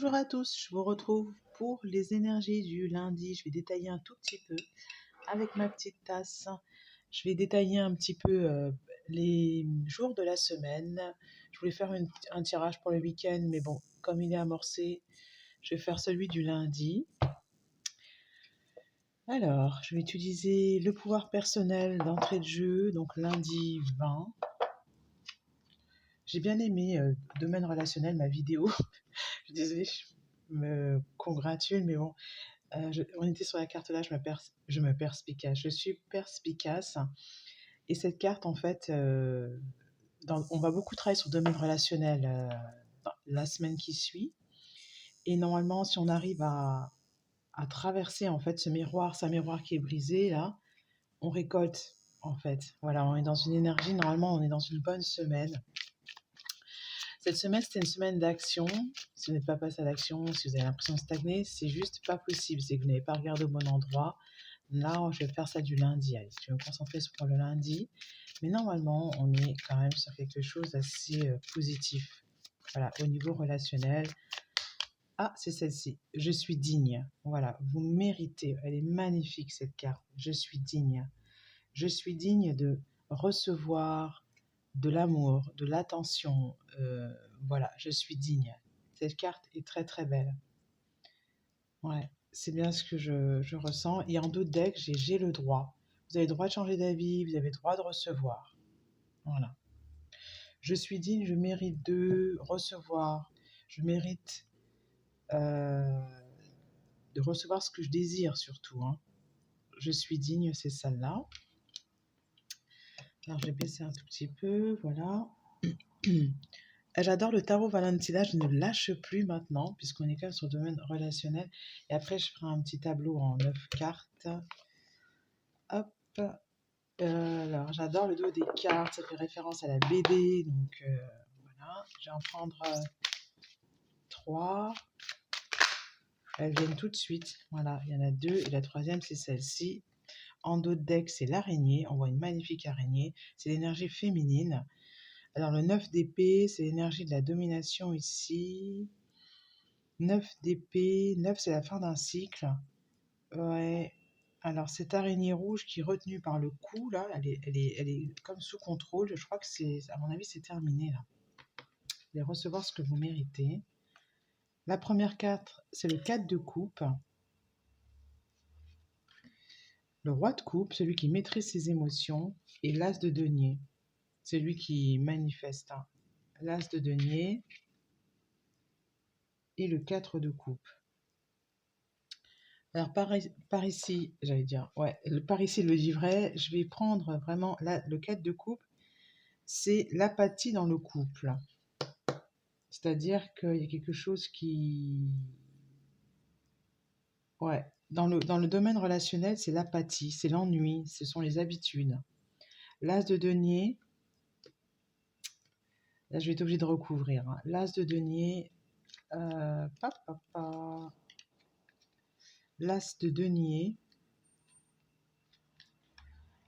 Bonjour à tous, je vous retrouve pour les énergies du lundi. Je vais détailler un tout petit peu avec ma petite tasse. Je vais détailler un petit peu les jours de la semaine. Je voulais faire un tirage pour le week-end, mais bon, comme il est amorcé, je vais faire celui du lundi. Alors, je vais utiliser le pouvoir personnel d'entrée de jeu, donc lundi 20. J'ai bien aimé domaine relationnel, ma vidéo. Je suis désolée, je me congratule, mais bon. On était sur la carte là, je suis perspicace. Et cette carte, en fait, on va beaucoup travailler sur le domaine relationnel la semaine qui suit. Et normalement, si on arrive à traverser en fait ce miroir qui est brisé là, on récolte en fait. Voilà, on est dans une énergie, normalement, on est dans une bonne semaine. Cette semaine, c'était une semaine d'action. Si vous n'êtes pas passé à l'action, si vous avez l'impression de stagner, c'est juste pas possible. C'est que vous n'avez pas regardé au bon endroit. Là, je vais faire ça du lundi. Allez, je vais me concentrer sur le lundi. Mais normalement, on est quand même sur quelque chose d'assez positif. Voilà, au niveau relationnel. Ah, c'est celle-ci. Je suis digne. Voilà, vous méritez. Elle est magnifique, cette carte. Je suis digne. Je suis digne de recevoir de l'amour, de l'attention. Voilà, je suis digne. Cette carte est très très belle. Ouais, c'est bien ce que je ressens. Et en d'autres decks, j'ai le droit. Vous avez le droit de changer d'avis, vous avez le droit de recevoir. Voilà. Je suis digne, je mérite de recevoir. Je mérite de recevoir ce que je désire surtout. Hein. Je suis digne, c'est celle-là. Alors, je vais baisser un tout petit peu, voilà. J'adore le tarot Valentina, je ne le lâche plus maintenant, puisqu'on est quand même sur le domaine relationnel. Et après, je ferai un petit tableau en 9 cartes. Hop. Alors, j'adore le dos des cartes, ça fait référence à la BD. Donc, voilà. Je vais en prendre 3. Elles viennent tout de suite. Voilà, il y en a 2. Et la troisième, c'est celle-ci. En dos de deck, c'est l'araignée. On voit une magnifique araignée. C'est l'énergie féminine. Alors, le 9 d'épée, c'est l'énergie de la domination ici. 9 d'épée. 9, c'est la fin d'un cycle. Ouais. Alors, cette araignée rouge qui est retenue par le cou, là, elle est comme sous contrôle. Je crois que à mon avis, c'est terminé, là. Vous allez recevoir ce que vous méritez. La première carte, c'est le 4 de coupe. Le roi de coupe, celui qui maîtrise ses émotions. Et l'as de denier, celui qui manifeste. Hein. L'as de denier et le 4 de coupe. Alors, par ici, j'allais dire, ouais, par ici, le livret, je vais prendre vraiment le 4 de coupe. C'est l'apathie dans le couple. C'est-à-dire qu'il y a quelque chose qui... Ouais, dans le domaine relationnel, c'est l'apathie, c'est l'ennui, ce sont les habitudes. L'as de denier, là je vais être obligée de recouvrir. Hein. L'as de denier, l'as de denier,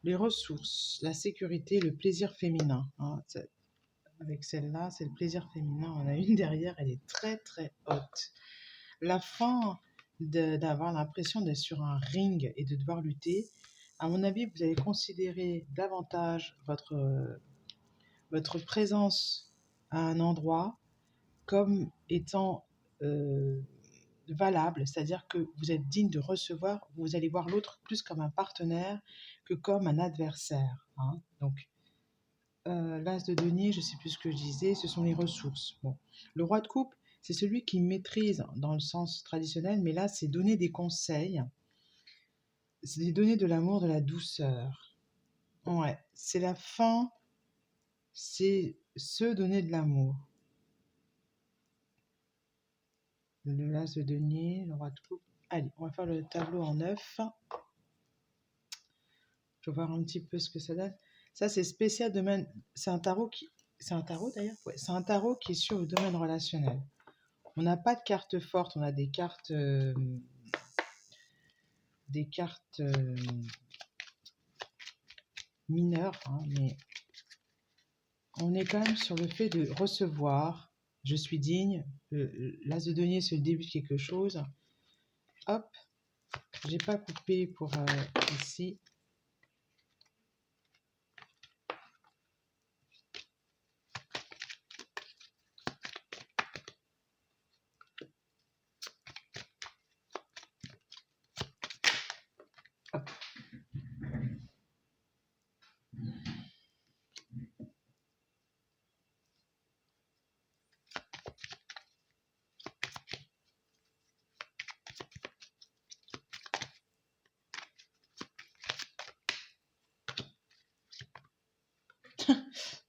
les ressources, la sécurité, le plaisir féminin. Hein. Avec celle-là, c'est le plaisir féminin. On a une derrière, elle est très très haute. La fin d'avoir l'impression d'être sur un ring et de devoir lutter, à mon avis, vous allez considérer davantage votre présence à un endroit comme étant valable, c'est-à-dire que vous êtes digne de recevoir, vous allez voir l'autre plus comme un partenaire que comme un adversaire. Hein. Donc, l'as de denier, je ne sais plus ce que je disais, ce sont les ressources. Bon. Le roi de coupe, c'est celui qui maîtrise dans le sens traditionnel, mais là, c'est donner des conseils, c'est donner de l'amour, de la douceur. Ouais, c'est la fin, c'est se donner de l'amour. Le l'as de denier, le roi de coupe. Allez, on va faire le tableau en 9. Je vais voir un petit peu ce que ça donne. Ça, c'est spécial domaine. C'est un tarot qui... C'est un tarot d'ailleurs. Ouais, c'est un tarot qui est sur le domaine relationnel. On n'a pas de cartes fortes, on a des cartes mineures, hein, mais on est quand même sur le fait de recevoir, je suis digne. L'as de denier, c'est le début de quelque chose. Hop, j'ai pas coupé pour ici. Hop.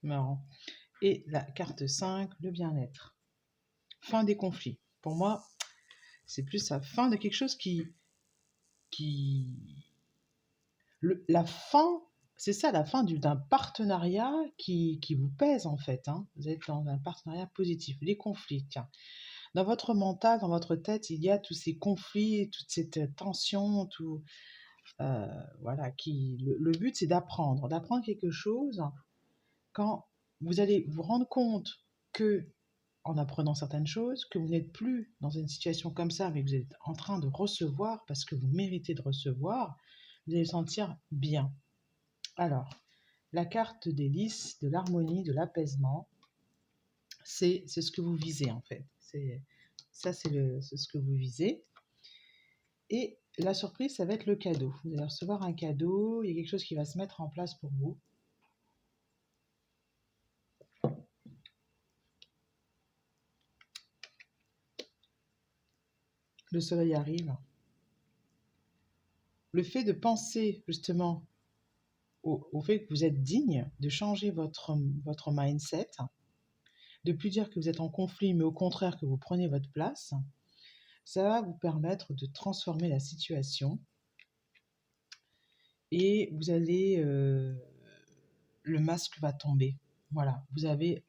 Marrant. Et la carte 5, le bien-être. Fin des conflits. Pour moi, c'est plus la fin de quelque chose qui... la fin, c'est ça, la fin d'un partenariat qui vous pèse en fait. Hein. Vous êtes dans un partenariat positif. Les conflits, tiens. Dans votre mental, dans votre tête, il y a tous ces conflits, toute cette tension, tout... voilà, le but, c'est d'apprendre quelque chose. Quand vous allez vous rendre compte que, en apprenant certaines choses, que vous n'êtes plus dans une situation comme ça, mais que vous êtes en train de recevoir parce que vous méritez de recevoir, vous allez vous sentir bien. Alors, la carte des lys, de l'harmonie, de l'apaisement, c'est ce que vous visez en fait. C'est ce que vous visez. Et la surprise, ça va être le cadeau. Vous allez recevoir un cadeau, il y a quelque chose qui va se mettre en place pour vous. Le soleil arrive. Le fait de penser justement au fait que vous êtes digne de changer votre mindset, de plus dire que vous êtes en conflit, mais au contraire que vous prenez votre place, ça va vous permettre de transformer la situation et vous allez... le masque va tomber. Voilà, vous avez...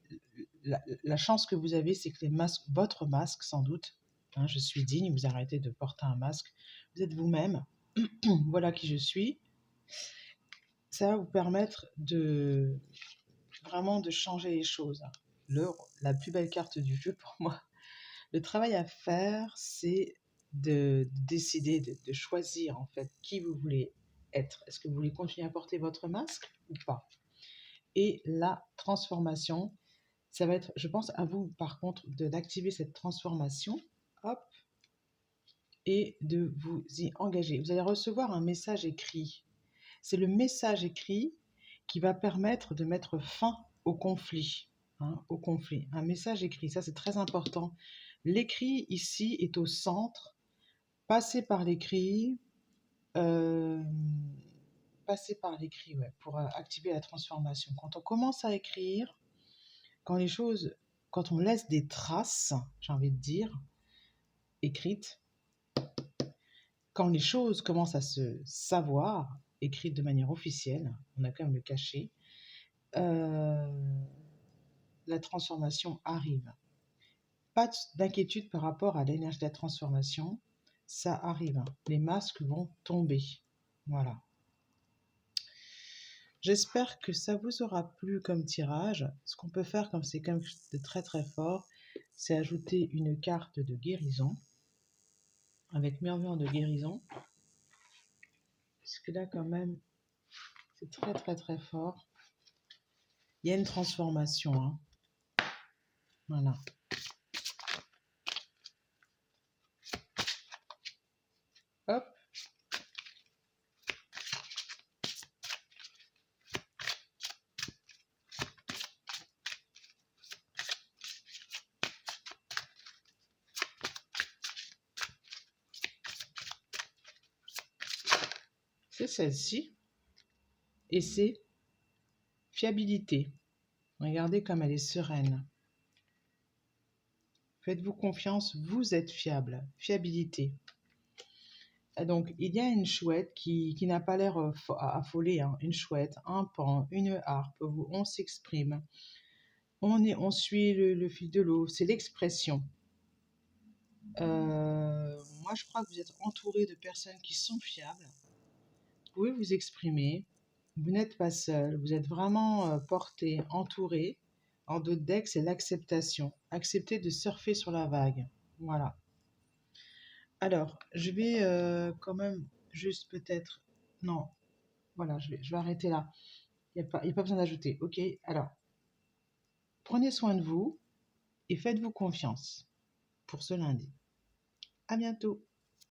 La chance que vous avez, c'est que votre masque, sans doute, hein, je suis digne, vous arrêtez de porter un masque, vous êtes vous-même, voilà qui je suis. Ça va vous permettre de vraiment de changer les choses. La plus belle carte du jeu pour moi. Le travail à faire, c'est de décider, de choisir en fait qui vous voulez être. Est-ce que vous voulez continuer à porter votre masque ou pas? Et la transformation, ça va être, je pense, à vous par contre d'activer cette transformation, hop, et de vous y engager. Vous allez recevoir un message écrit. C'est le message écrit qui va permettre de mettre fin au conflit. Hein, au conflit. Un message écrit, ça c'est très important. L'écrit ici est au centre. Passez par l'écrit, euh, ouais, pour activer la transformation. Quand on commence à écrire, quand on laisse des traces, j'ai envie de dire, écrites, quand les choses commencent à se savoir, écrites de manière officielle, on a quand même le cachet, la transformation arrive. Pas d'inquiétude par rapport à l'énergie de la transformation, ça arrive. Les masques vont tomber. Voilà. J'espère que ça vous aura plu comme tirage. Ce qu'on peut faire, comme c'est quand même de très très fort, c'est ajouter une carte de guérison, avec murmure de guérison. Parce que là, quand même, c'est très très très fort. Il y a une transformation. Hein. Voilà. Hop. C'est celle-ci. Et c'est fiabilité. Regardez comme elle est sereine. Faites-vous confiance, vous êtes fiable. Fiabilité. Et donc, il y a une chouette qui n'a pas l'air affolée. Hein. Une chouette, un pan, une harpe. On s'exprime. On suit le fil de l'eau. C'est l'expression. Moi, je crois que vous êtes entouré de personnes qui sont fiables. Vous pouvez vous exprimer. Vous n'êtes pas seul. Vous êtes vraiment porté, entouré. En d'autres decks, c'est l'acceptation. Accepter de surfer sur la vague. Voilà. Alors, je vais quand même juste peut-être... Non, voilà, je vais arrêter là. Il y a pas besoin d'ajouter. Ok, alors, prenez soin de vous et faites-vous confiance pour ce lundi. À bientôt.